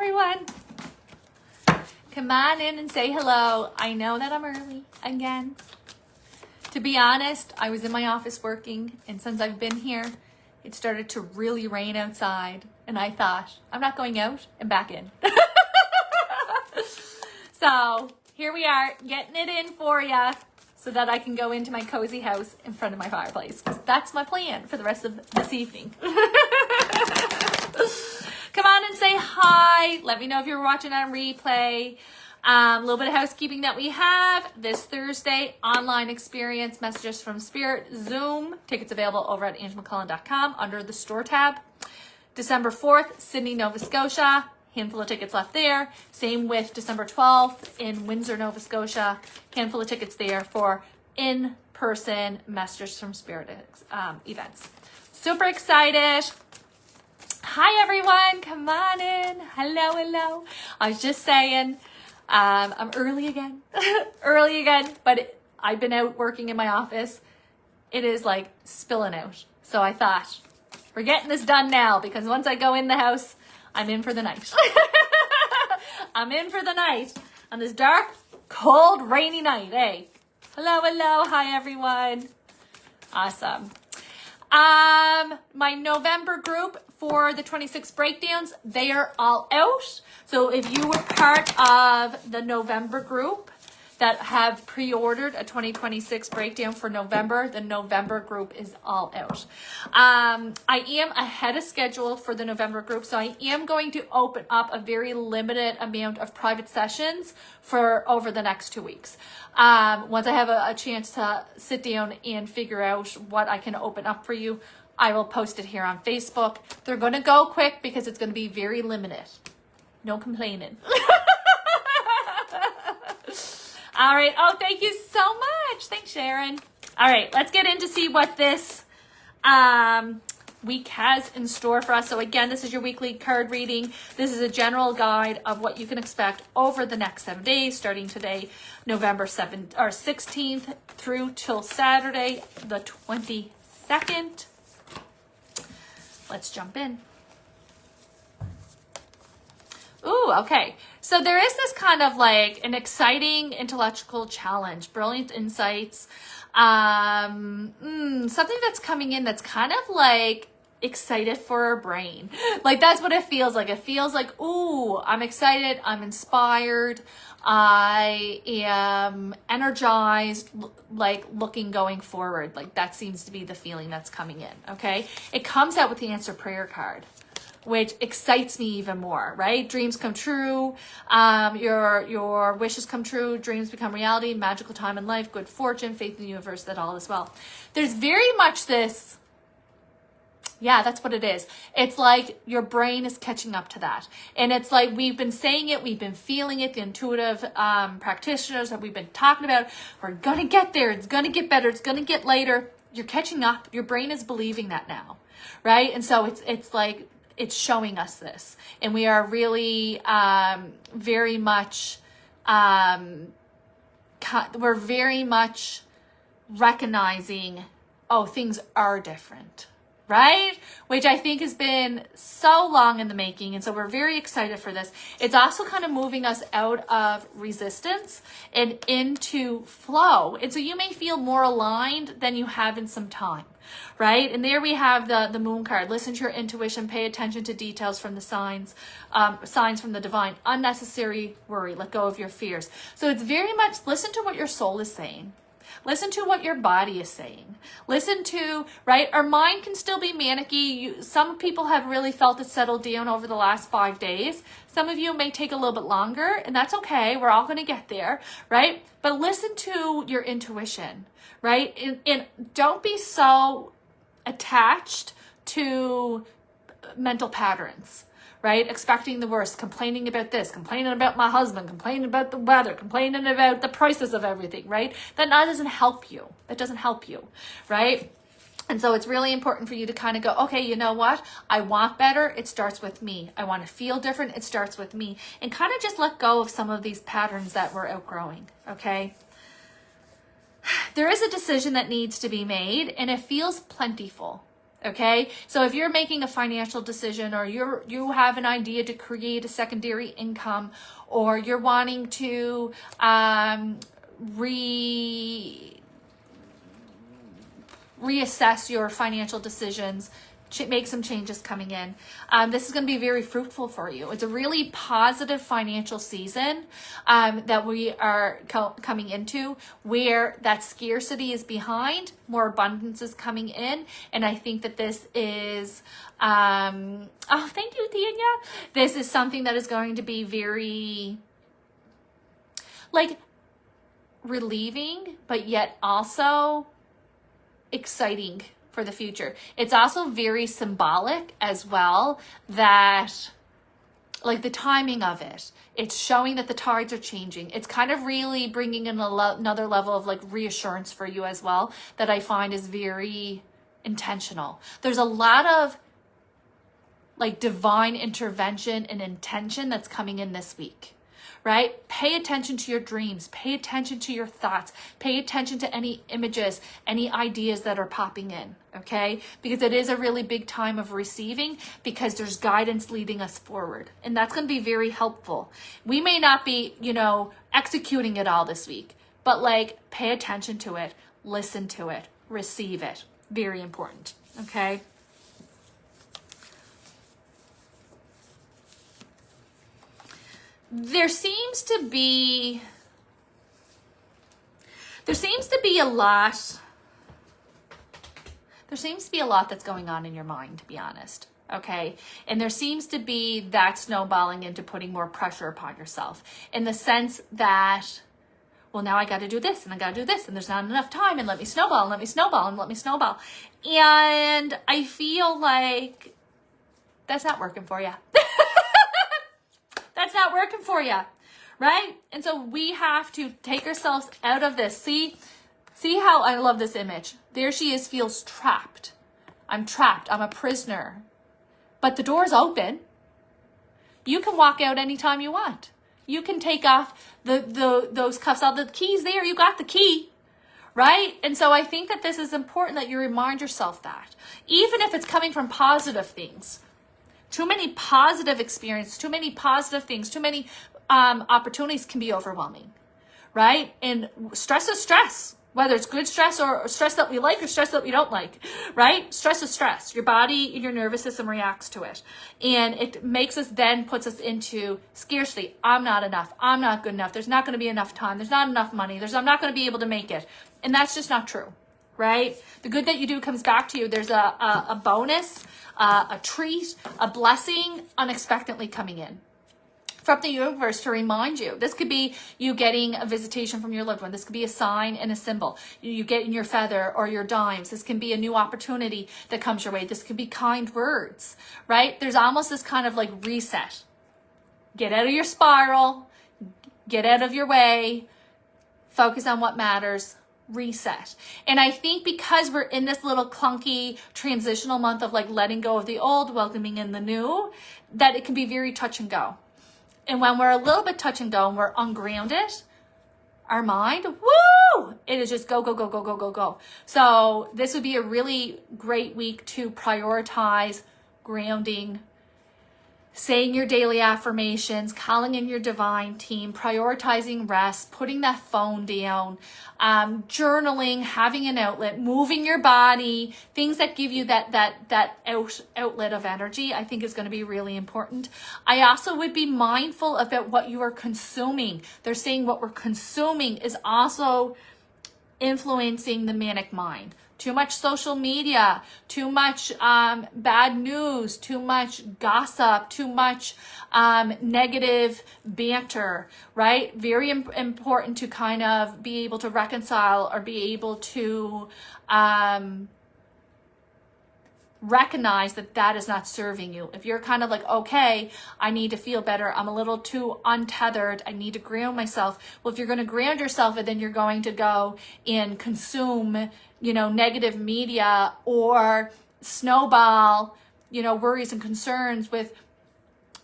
everyone. Come on in and say hello. I know that I'm early again. To be honest, I was in my office working, and since I've been here, it started to really rain outside, and I thought, I'm not going out, and back in. So here we are, getting it in for you so that I can go into my cozy house in front of my fireplace, because that's my plan for the rest of this evening. Come on and say hi. Let me know if you're watching on replay. A little bit of housekeeping that we have this Thursday, online experience, Messages from Spirit, Zoom. Tickets available over at angemccullen.com under the store tab. December 4th, Sydney, Nova Scotia. Handful of tickets left there. Same with December 12th in Windsor, Nova Scotia. Handful of tickets there for in-person Messages from Spirit events. Super excited. Hi, everyone. Come on in. Hello, hello. I was just saying, I'm early again. But I've been out working in my office. It is like spilling out. So I thought, we're getting this done now, because once I go in the house, I'm in for the night. I'm in for the night on this dark, cold, rainy night. Hey, hello, hello. Hi, everyone. Awesome. My November group for the 26 breakdowns, they are all out. So if you were part of the November group that have pre-ordered a 2026 breakdown for November, the November group is all out. I am ahead of schedule for the November group, so I am going to open up a very limited amount of private sessions for over the next 2 weeks. Once I have a chance to sit down and figure out what I can open up for you, I will post it here on Facebook. They're going to go quick because it's going to be very limited. No complaining. All right. Oh, thank you so much. Thanks, Sharon. All right. Let's get in to see what this week has in store for us. So again, this is your weekly card reading. This is a general guide of what you can expect over the next 7 days, starting today, November 7th or 16th through till Saturday, the 22nd. Let's jump in. Ooh, okay. So there is this kind of like an exciting intellectual challenge, brilliant insights, something that's coming in that's kind of like excited for our brain. Like that's what it feels like. It feels like, ooh, I'm excited, I'm inspired, I am energized, like looking going forward. Like that seems to be the feeling that's coming in, okay? It comes out with the answer prayer card, which excites me even more, right? Dreams come true, your wishes come true, dreams become reality, magical time in life, good fortune, faith in the universe, that all is well. There's very much this, yeah, that's what it is. It's like your brain is catching up to that. And it's like we've been saying it, we've been feeling it, the intuitive practitioners that we've been talking about, we're going to get there, it's going to get better, it's going to get later. You're catching up. Your brain is believing that now, right? And so it's like, it's showing us this, and we are really very much we're very much recognizing, oh, things are different, right? Which I think has been so long in the making, and so we're very excited for this. It's also kind of moving us out of resistance and into flow, and so you may feel more aligned than you have in some time. Right? And there we have the moon card. Listen to your intuition, pay attention to details from the signs from the divine, unnecessary worry, let go of your fears. So it's very much listen to what your soul is saying. Listen to what your body is saying. Listen to, right? Our mind can still be manicky. Some people have really felt it settle down over the last 5 days. Some of you may take a little bit longer, and that's okay. We're all going to get there, right? But listen to your intuition, right? And don't be so attached to mental patterns, right? Expecting the worst, complaining about this, complaining about my husband, complaining about the weather, complaining about the prices of everything, right? That doesn't help you. That doesn't help you, right? And so it's really important for you to kind of go, okay, you know what? I want better. It starts with me. I want to feel different. It starts with me. And kind of just let go of some of these patterns that we're outgrowing, okay? There is a decision that needs to be made, and it feels plentiful. Okay, so if you're making a financial decision, or you have an idea to create a secondary income, or you're wanting to reassess your financial decisions, make some changes coming in. This is going to be very fruitful for you. It's a really positive financial season that we are coming into, where that scarcity is behind, more abundance is coming in. And I think that this is, oh, thank you, Tanya. This is something that is going to be very, like, relieving, but yet also exciting for the future. It's also very symbolic as well, that, like, the timing of it, it's showing that the tides are changing. It's kind of really bringing in another level of, like, reassurance for you as well, that I find is very intentional. There's a lot of, like, divine intervention and intention that's coming in this week. Right? Pay attention to your dreams, pay attention to your thoughts, pay attention to any images, any ideas that are popping in, okay? Because it is a really big time of receiving, because there's guidance leading us forward. And that's going to be very helpful. We may not be, executing it all this week, but, like, pay attention to it, listen to it, receive it. Very important, okay? There seems to be a lot. There seems to be a lot that's going on in your mind, to be honest. Okay. And there seems to be that snowballing into putting more pressure upon yourself, in the sense that, well, now I got to do this and I got to do this, and there's not enough time, and let me snowball and let me snowball and let me snowball. And I feel like that's not working for you. That's not working for you, right? And so we have to take ourselves out of this. See how I love this image. There she is, feels trapped. I'm trapped. I'm a prisoner. But the door's open. You can walk out anytime you want. You can take off those cuffs, all the keys there. You got the key, right? And so I think that this is important, that you remind yourself that, even if it's coming from positive things. Too many positive experiences, too many positive things, too many opportunities can be overwhelming, right? And stress is stress, whether it's good stress or stress that we like or stress that we don't like, right? Stress is stress. Your body and your nervous system reacts to it. And it makes us, then puts us into scarcity. I'm not enough. I'm not good enough. There's not going to be enough time. There's not enough money. I'm not going to be able to make it. And that's just not true, right? The good that you do comes back to you. There's a bonus, a treat, a blessing unexpectedly coming in from the universe to remind you. This could be you getting a visitation from your loved one. This could be a sign and a symbol. You get in your feather or your dimes. This can be a new opportunity that comes your way. This could be kind words, right? There's almost this kind of, like, reset. Get out of your spiral. Get out of your way. Focus on what matters. Reset. And I think because we're in this little clunky transitional month of, like, letting go of the old, welcoming in the new, that it can be very touch and go. And when we're a little bit touch and go and we're ungrounded, our mind, woo, it is just go, go, go, go, go, go, go. So this would be a really great week to prioritize grounding, saying your daily affirmations, calling in your divine team, prioritizing rest, putting that phone down, journaling, having an outlet, moving your body, things that give you that outlet of energy, I think is going to be really important. I also would be mindful about what you are consuming. They're saying what we're consuming is also influencing the manic mind. Too much social media, too much bad news, too much gossip, too much negative banter, right? Very important to kind of be able to reconcile or be able to recognize that that is not serving you. If you're kind of like, okay, I need to feel better, I'm a little too untethered, I need to ground myself. Well, if you're going to ground yourself, and then you're going to go and consume, negative media, or snowball, worries and concerns with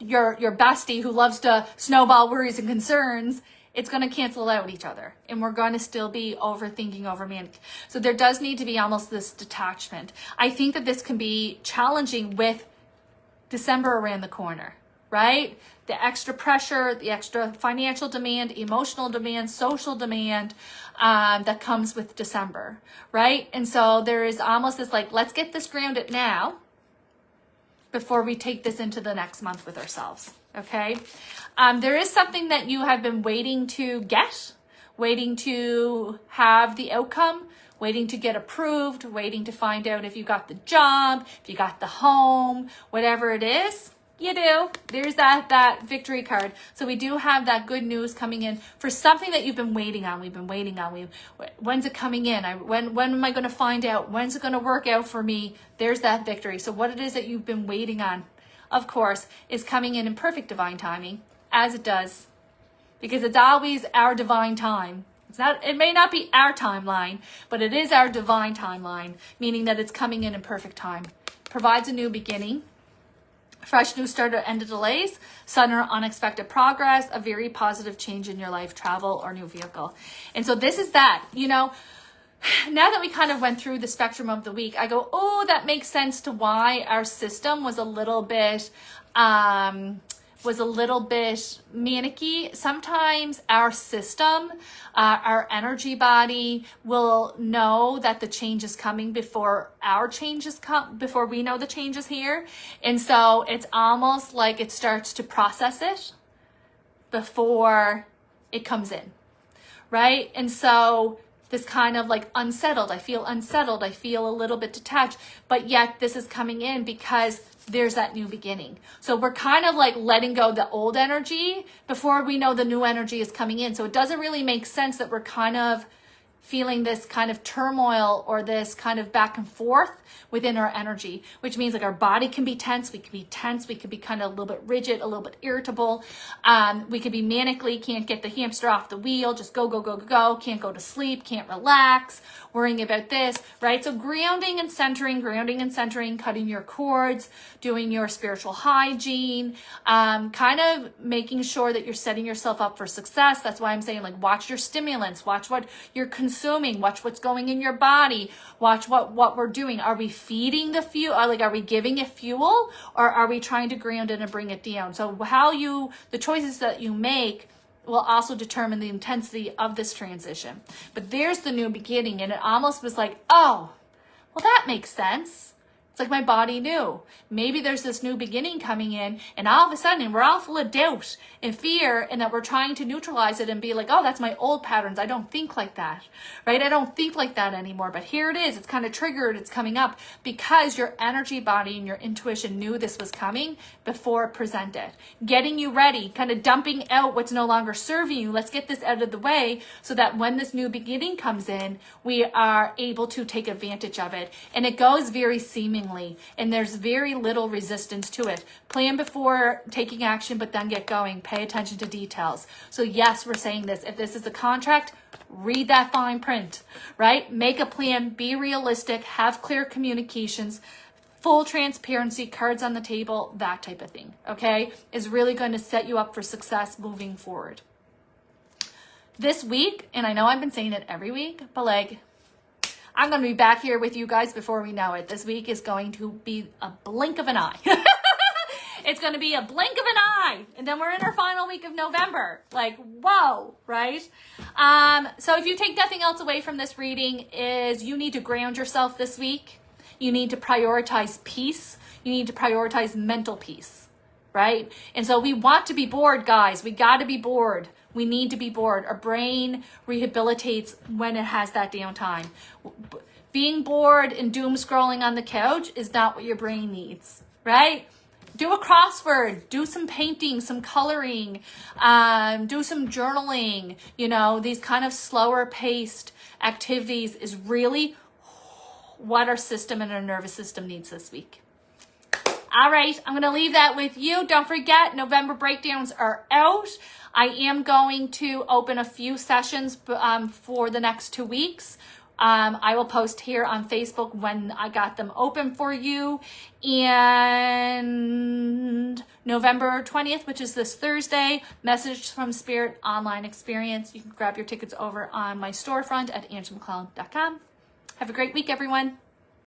your bestie who loves to snowball worries and concerns, it's going to cancel out each other, and we're going to still be overthinking, overmanic. So there does need to be almost this detachment. I think that this can be challenging with December around the corner, right? The extra pressure, the extra financial demand, emotional demand, social demand that comes with December, right? And so there is almost this like, let's get this grounded now before we take this into the next month with ourselves, okay? There is something that you have been waiting to get, waiting to have the outcome, waiting to get approved, waiting to find out if you got the job, if you got the home, whatever it is, you do. There's that victory card. So we do have that good news coming in for something that you've been waiting on. We've been waiting on. When's it coming in? When am I going to find out? When's it going to work out for me? There's that victory. So what it is that you've been waiting on, of course, is coming in perfect divine timing, as it does, because it's always our divine time. It may not be our timeline, but it is our divine timeline, meaning that it's coming in perfect time. Provides a new beginning, fresh new start or end of delays, sudden or unexpected progress, a very positive change in your life, travel, or new vehicle. And so this is that, now that we kind of went through the spectrum of the week, I go, oh, that makes sense to why our system was a little bit manicky. Sometimes our system, our energy body will know that the change is coming before before we know the change is here. And so it's almost like it starts to process it before it comes in, right? And so this kind of like unsettled, I feel a little bit detached, but yet this is coming in because there's that new beginning. So we're kind of like letting go the old energy before we know the new energy is coming in. So it doesn't really make sense that we're kind of feeling this kind of turmoil or this kind of back and forth within our energy, which means like our body can be tense. We can be tense. We could be kind of a little bit rigid, a little bit irritable. We could be manically, can't get the hamster off the wheel, just go, can't go to sleep, can't relax, worrying about this, right? So grounding and centering, cutting your cords, doing your spiritual hygiene, kind of making sure that you're setting yourself up for success. That's why I'm saying like watch your stimulants, watch what you're consuming, watch what's going in your body, watch what we're doing. Are we feeding the fuel? Are we giving it fuel, or are we trying to ground it and bring it down? So the choices that you make will also determine the intensity of this transition. But there's the new beginning, and it almost was like, oh, well, that makes sense. It's like my body knew. Maybe there's this new beginning coming in, and all of a sudden we're all full of doubt and fear, and that we're trying to neutralize it and be like, oh, that's my old patterns. I don't think like that, right? I don't think like that anymore. But here it is. It's kind of triggered. It's coming up because your energy body and your intuition knew this was coming before it presented. Getting you ready, kind of dumping out what's no longer serving you. Let's get this out of the way so that when this new beginning comes in, we are able to take advantage of it. And it goes very seamlessly. And there's very little resistance to it. Plan before taking action, but then get going. Pay attention to details. So yes, we're saying this. If this is a contract, read that fine print, right? Make a plan, be realistic, have clear communications, full transparency, cards on the table, that type of thing, okay? Is really going to set you up for success moving forward. This week, and I know I've been saying it every week, but like, I'm going to be back here with you guys before we know it. This week is going to be a blink of an eye. It's going to be a blink of an eye. And then we're in our final week of November. Like, whoa, right? So if you take nothing else away from this reading is you need to ground yourself this week. You need to prioritize peace. You need to prioritize mental peace, right? And so we want to be bored, guys. We got to be bored. We need to be bored. Our brain rehabilitates when it has that downtime. Being bored and doom scrolling on the couch is not what your brain needs, right? Do a crossword, do some painting, some coloring, do some journaling. These kind of slower paced activities is really what our system and our nervous system needs this week. All right, I'm going to leave that with you. Don't forget, November breakdowns are out. I am going to open a few sessions for the next 2 weeks. I will post here on Facebook when I got them open for you. And November 20th, which is this Thursday, Message from Spirit online experience. You can grab your tickets over on my storefront at angemcclellan.com. Have a great week, everyone.